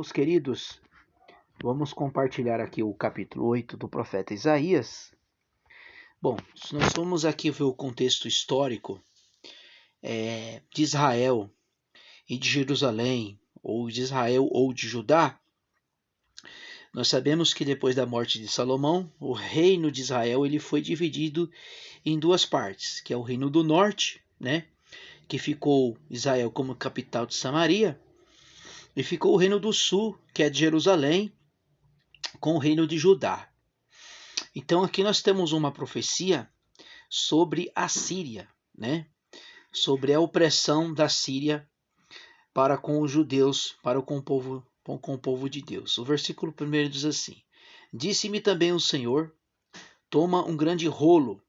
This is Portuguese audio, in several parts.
irmãos queridos, vamos compartilhar aqui o capítulo 8 do profeta Isaías. Bom, se nós formos aqui ver o contexto histórico de Israel e de Jerusalém, ou de Israel ou de Judá, nós sabemos que depois da morte de Salomão, o reino de Israel ele foi dividido em duas partes, que é o reino do norte, né, que ficou Israel como capital de Samaria, e ficou o reino do sul, que é de Jerusalém, com o reino de Judá. Então aqui nós temos uma profecia sobre a Síria, né? Sobre a opressão da Síria para com os judeus, para com o povo de Deus. O versículo 1 diz assim: Disse-me também o Senhor, toma um grande rolo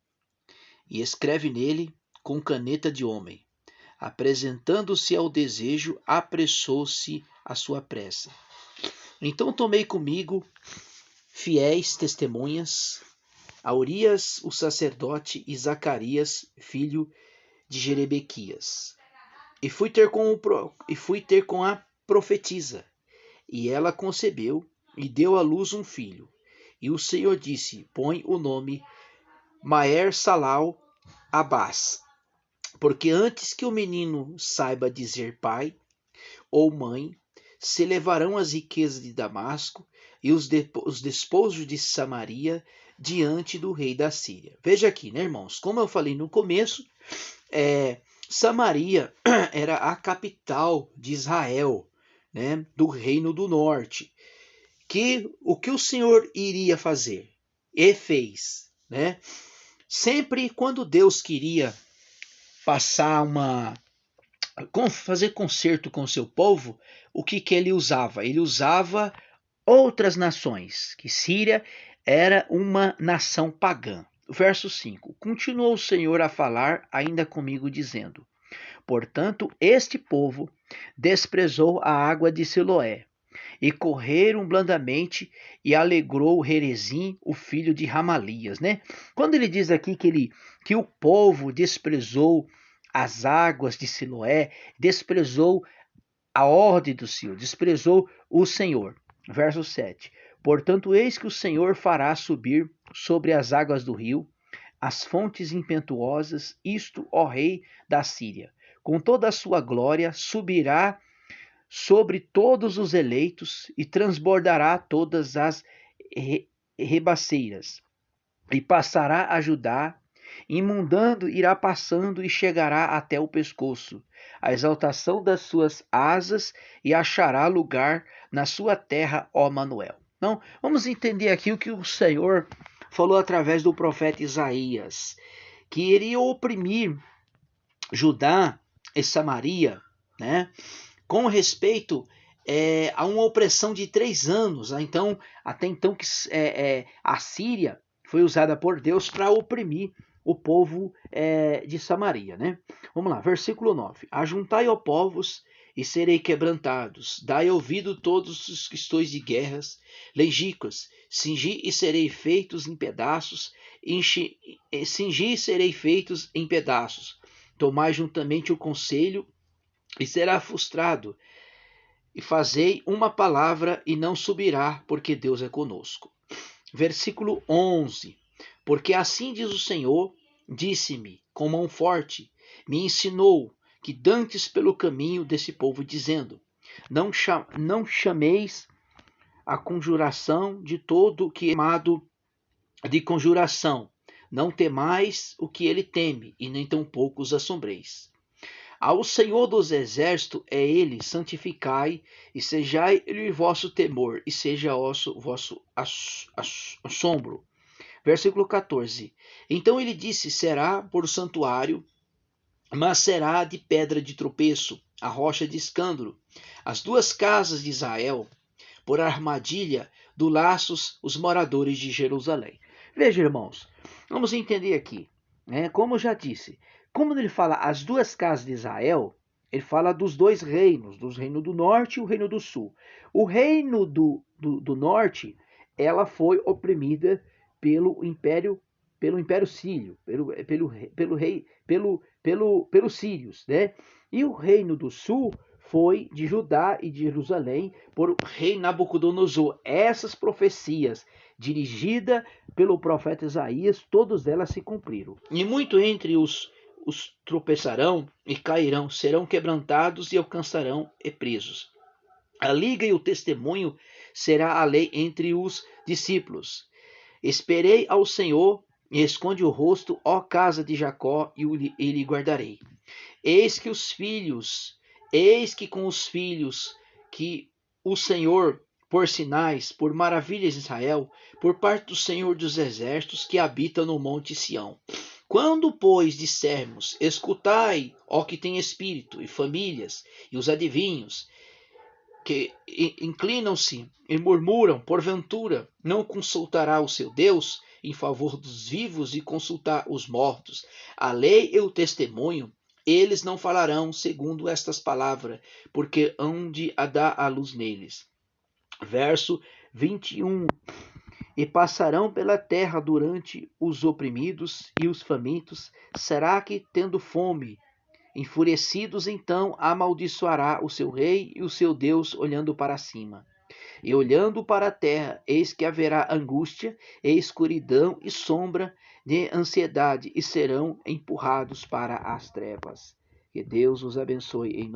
e escreve nele com caneta de homem. Apresentando-se ao desejo, apressou-se a sua pressa. Então tomei comigo fiéis testemunhas, a Urias, o sacerdote, e Zacarias, filho de Jerebequias. E fui ter com a profetisa, e ela concebeu e deu à luz um filho. E o Senhor disse: Põe o nome Maer-Salal Abás, porque antes que o menino saiba dizer pai ou mãe, se levarão as riquezas de Damasco e os despojos de Samaria diante do rei da Síria. Veja aqui, né, irmãos? Como eu falei no começo, Samaria era a capital de Israel, né, do reino do norte. O que o Senhor iria fazer? E fez, né? Sempre quando Deus queria fazer concerto com o seu povo, o que ele usava? Ele usava outras nações, que Síria era uma nação pagã. Verso 5: Continuou o Senhor a falar ainda comigo, dizendo: Portanto, este povo desprezou a água de Siloé, e correram blandamente, e alegrou Rezim, o filho de Ramalias, né? Quando ele diz aqui que o povo desprezou as águas de Siloé, desprezou a ordem do Senhor, desprezou o Senhor. Verso 7. Portanto, eis que o Senhor fará subir sobre as águas do rio as fontes impetuosas, isto, ó rei da Síria. Com toda a sua glória subirá sobre todos os eleitos e transbordará todas as rebaceiras e passará a Judá, imundando irá passando e chegará até o pescoço, a exaltação das suas asas, e achará lugar na sua terra, ó Manuel. Então, vamos entender aqui o que o Senhor falou através do profeta Isaías, que iria oprimir Judá e Samaria, né, com respeito a uma opressão de 3 anos. Então, até então que a Síria foi usada por Deus para oprimir o povo de Samaria, né? Vamos lá, versículo 9. Ajuntai, ó povos, e serei quebrantados. Dai ouvido todos os que estou de guerras, legíquas, cingi e serei feitos em pedaços, cingi e serei feitos em pedaços. Tomai juntamente o conselho, e será frustrado. E fazei uma palavra, e não subirá, porque Deus é conosco. Versículo 11. Porque assim diz o Senhor, disse-me com mão forte, me ensinou que dantes pelo caminho desse povo, dizendo: não chameis a conjuração de todo o que é chamado de conjuração, não temais o que ele teme, e nem tampouco os assombreis. Ao Senhor dos exércitos é ele, santificai, e sejai ele vosso temor, e seja vosso assombro. Versículo 14. Então ele disse: será por santuário, mas será de pedra de tropeço, a rocha de escândalo. As 2 casas de Israel, por armadilha do laços, os moradores de Jerusalém. Veja, irmãos, vamos entender aqui, né? Como eu já disse, como ele fala as 2 casas de Israel, ele fala dos 2 reinos, do reino do norte e o reino do sul. O reino do norte, ela foi oprimida pelo império sírio, pelos sírios, né? E o reino do sul foi de Judá e de Jerusalém por o rei Nabucodonosor. Essas profecias, dirigidas pelo profeta Isaías, todas elas se cumpriram. E muito entre os tropeçarão e cairão, serão quebrantados e alcançarão e presos. A liga e o testemunho será a lei entre os discípulos. Esperei ao Senhor e esconde o rosto, ó casa de Jacó, e lhe guardarei. Eis que com os filhos que o Senhor, por sinais, por maravilhas de Israel, por parte do Senhor dos exércitos que habita no monte Sião. Quando, pois, dissermos, escutai, ó que tem espírito, e famílias, e os adivinhos, que inclinam-se e murmuram, porventura, não consultará o seu Deus em favor dos vivos e consultar os mortos? A lei e o testemunho, eles não falarão segundo estas palavras, porque hão de dar a luz neles. Verso 21. E passarão pela terra durante os oprimidos e os famintos. Será que, tendo fome, enfurecidos, então amaldiçoará o seu rei e o seu Deus, olhando para cima? E olhando para a terra, eis que haverá angústia, e escuridão e sombra de ansiedade, e serão empurrados para as trevas. Que Deus os abençoe em